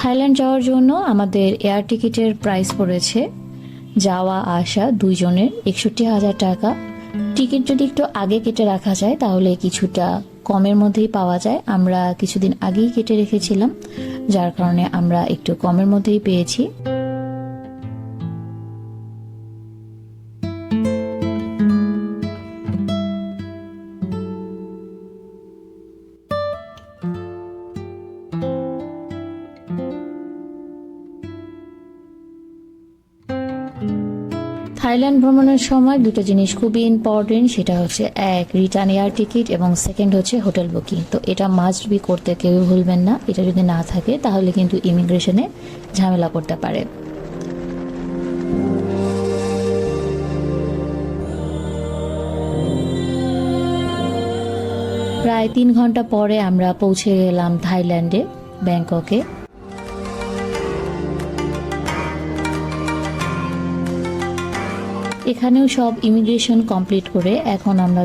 Thailand যাওয়ার জন্য আমাদের এয়ার টিকিটের প্রাইস পড়েছে যাওয়া আসা দুইজনের 61,000 টাকা। টিকিট যদি একটু আগে কেটে রাখা যায় তাহলে কিছুটা কমের মধ্যেই পাওয়া যায়। আমরা কিছুদিন আগেই কেটে রেখেছিলাম, যার কারণে আমরা একটু কমের মধ্যেই পেয়েছি। থাইল্যান্ড ভ্রমণের সময় দুটো জিনিস খুবই ইম্পর্টেন্ট, সেটা হচ্ছে এক রিটার্ন এয়ার টিকিট এবং সেকেন্ড হচ্ছে হোটেল বুকিং। তো এটা মাস্ট বি করতে কেউ ভুলবেন না। এটা যদি না থাকে তাহলে কিন্তু ইমিগ্রেশনে ঝামেলা করতে পারে। প্রায় 3 ঘন্টা পরে আমরা পৌঁছে গেলাম থাইল্যান্ডে, ব্যাংককে। এখানেও সব ইমিগ্রেশন কমপ্লিট করে এখন আমরা